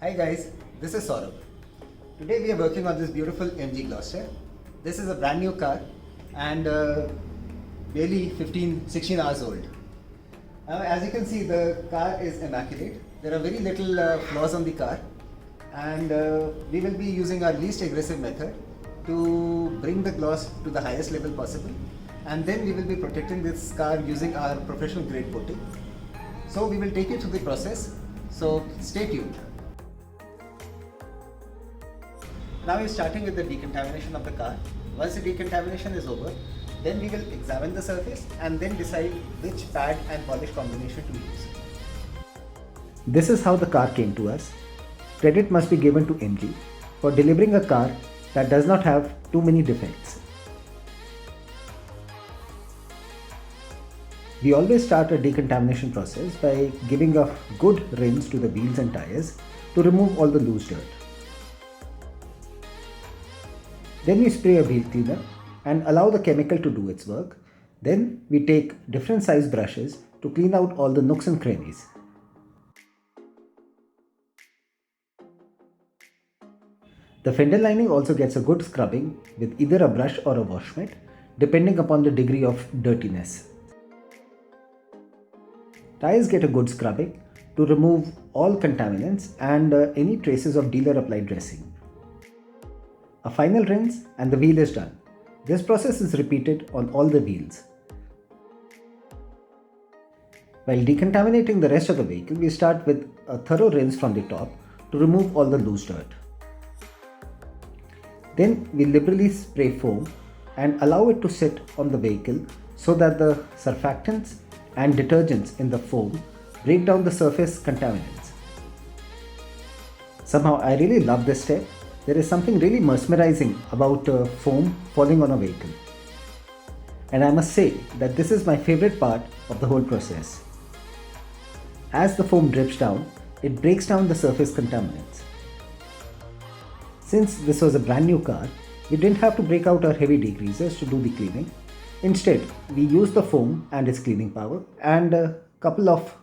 Hi guys, this is Saurabh. Today we are working on this beautiful MG Gloster. This is a brand new car and barely 16 hours old. As you can see, the car is immaculate. There are very little flaws on the car, and we will be using our least aggressive method to bring the gloss to the highest level possible, and then we will be protecting this car using our professional grade coating. So we will take you through the process, so stay tuned. Now we're starting with the decontamination of the car. Once the decontamination is over, then we will examine the surface and then decide which pad and polish combination to use. This is how the car came to us. Credit must be given to MG for delivering a car that does not have too many defects. We always start a decontamination process by giving a good rinse to the wheels and tires to remove all the loose dirt. Then we spray a wheel cleaner and allow the chemical to do its work. Then we take different size brushes to clean out all the nooks and crannies. The fender lining also gets a good scrubbing with either a brush or a wash mitt, depending upon the degree of dirtiness. Tires get a good scrubbing to remove all contaminants and any traces of dealer applied dressing. A final rinse and the wheel is done. This process is repeated on all the wheels. While decontaminating the rest of the vehicle, we start with a thorough rinse from the top to remove all the loose dirt. Then we liberally spray foam and allow it to sit on the vehicle so that the surfactants and detergents in the foam break down the surface contaminants. Somehow I really love this step. There is something really mesmerizing about foam falling on a vehicle. And I must say that this is my favorite part of the whole process. As the foam drips down, it breaks down the surface contaminants. Since this was a brand new car, we didn't have to break out our heavy degreasers to do the cleaning. Instead, we used the foam and its cleaning power and a couple of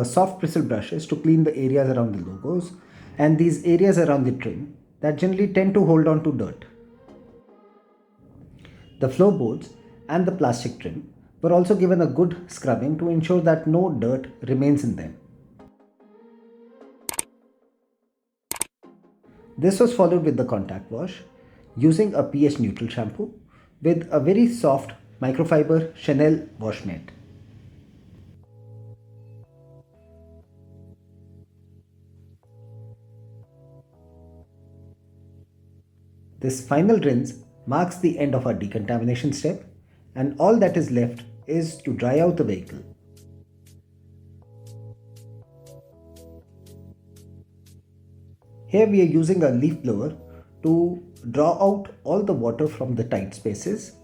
soft bristle brushes to clean the areas around the logos and these areas around the trim that generally tend to hold on to dirt. The floorboards and the plastic trim were also given a good scrubbing to ensure that no dirt remains in them. This was followed with the contact wash using a pH neutral shampoo with a very soft microfiber Chanel wash mitt. This final rinse marks the end of our decontamination step, and all that is left is to dry out the vehicle. Here we are using a leaf blower to draw out all the water from the tight spaces.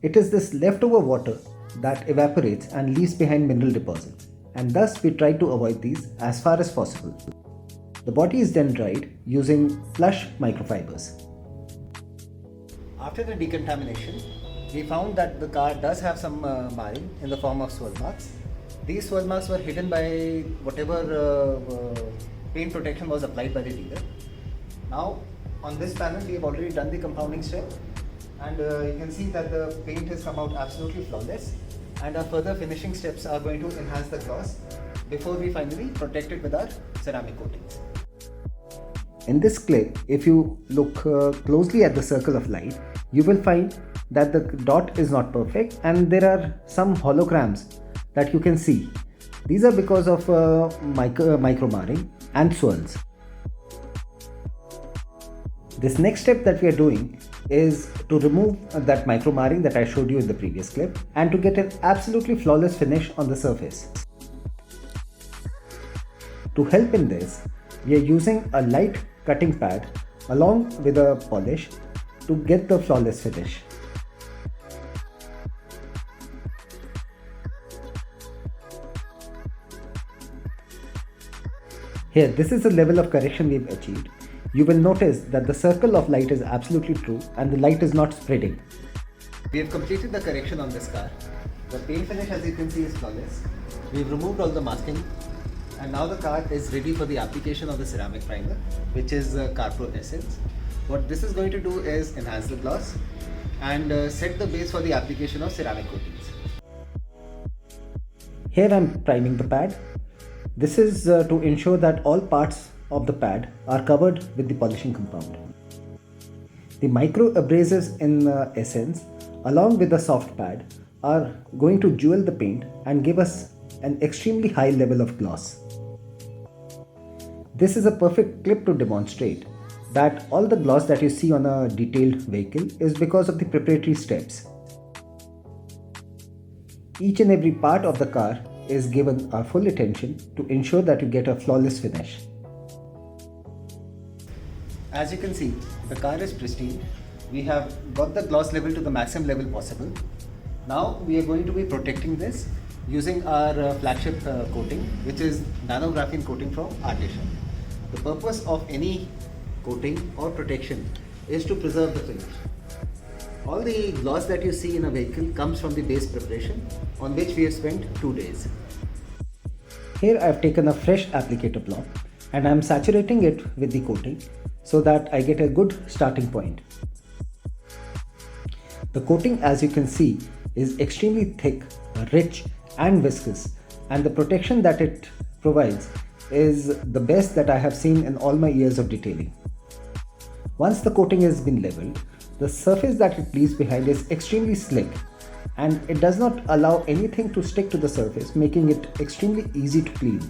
It is this leftover water that evaporates and leaves behind mineral deposits, and thus we try to avoid these as far as possible. The body is then dried using plush microfibers. After the decontamination, we found that the car does have some marring in the form of swirl marks. These swirl marks were hidden by whatever paint protection was applied by the dealer. Now on this panel we have already done the compounding step, and you can see that the paint has come out absolutely flawless, and our further finishing steps are going to enhance the gloss before we finally protect it with our ceramic coatings. In this clip, if you look closely at the circle of light, you will find that the dot is not perfect and there are some holograms that you can see. These are because of micro marring and swirls. This next step that we are doing is to remove that micro marring that I showed you in the previous clip and to get an absolutely flawless finish on the surface. To help in this, we are using a light cutting pad along with a polish to get the flawless finish. Here, this is the level of correction we've achieved. You will notice that the circle of light is absolutely true and the light is not spreading. We have completed the correction on this car. The paint finish, as you can see, is flawless. We've removed all the masking And now the car is ready for the application of the ceramic primer, which is Carpro Essence. What this is going to do is enhance the gloss and set the base for the application of ceramic coatings. Here I am priming the pad. This is to ensure that all parts of the pad are covered with the polishing compound. The micro abrasives in Essence along with the soft pad are going to jewel the paint and give us an extremely high level of gloss. This is a perfect clip to demonstrate that all the gloss that you see on a detailed vehicle is because of the preparatory steps. Each and every part of the car is given our full attention to ensure that you get a flawless finish. As you can see, the car is pristine. We have got the gloss level to the maximum level possible. Now we are going to be protecting this using our flagship coating, which is Nano Graphene Coating from Artdeshine. The purpose of any coating or protection is to preserve the finish. All the gloss that you see in a vehicle comes from the base preparation, on which we have spent 2 days. Here I have taken a fresh applicator block and I am saturating it with the coating so that I get a good starting point. The coating, as you can see, is extremely thick, rich and viscous, and the protection that it provides is the best that I have seen in all my years of detailing. Once the coating has been leveled, the surface that it leaves behind is extremely slick and it does not allow anything to stick to the surface, making it extremely easy to clean.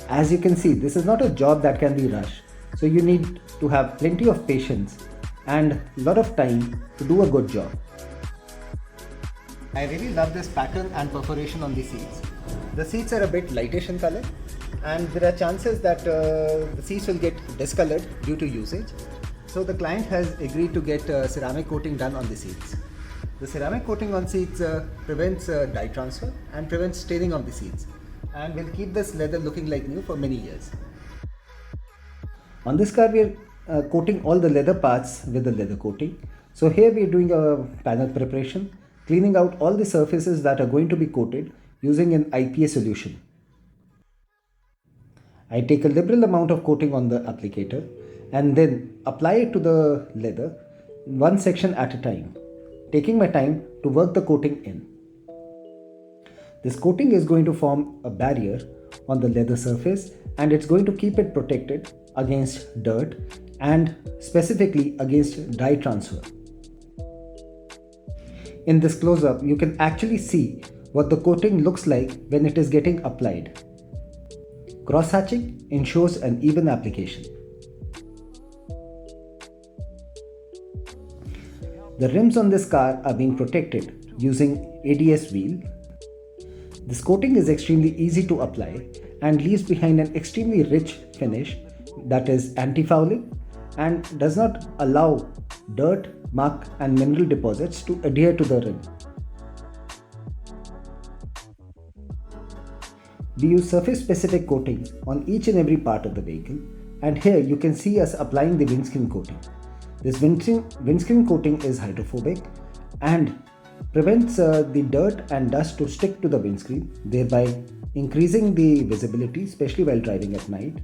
As you can see, this is not a job that can be rushed, so you need to have plenty of patience and a lot of time to do a good job. I really love this pattern and perforation on the seats. The seats are a bit lightish in color and there are chances that the seats will get discolored due to usage. So the client has agreed to get ceramic coating done on the seats. The ceramic coating on seats prevents dye transfer and prevents staining of the seats and will keep this leather looking like new for many years. On this car we are coating all the leather parts with the leather coating. So here we are doing a panel preparation, cleaning out all the surfaces that are going to be coated using an IPA solution. I take a liberal amount of coating on the applicator and then apply it to the leather one section at a time, taking my time to work the coating in. This coating is going to form a barrier on the leather surface and it's going to keep it protected against dirt and specifically against dye transfer. In this close-up, you can actually see what the coating looks like when it is getting applied. Cross-hatching ensures an even application. The rims on this car are being protected using ADS wheel. This coating is extremely easy to apply and leaves behind an extremely rich finish that is anti-fouling and does not allow dirt, muck and mineral deposits to adhere to the rim. We use surface-specific coating on each and every part of the vehicle, and here you can see us applying the windscreen coating. This windscreen coating is hydrophobic and prevents the dirt and dust to stick to the windscreen, thereby increasing the visibility, especially while driving at night.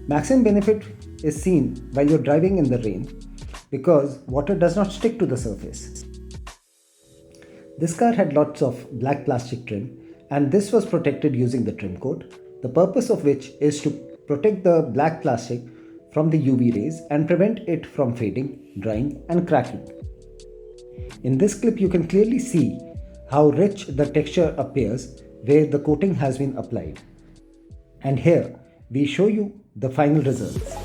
Maximum benefit is seen while you're driving in the rain because water does not stick to the surface. This car had lots of black plastic trim and this was protected using the trim coat, the purpose of which is to protect the black plastic from the UV rays and prevent it from fading, drying and cracking. In this clip you can clearly see how rich the texture appears where the coating has been applied. And here we show you the final results.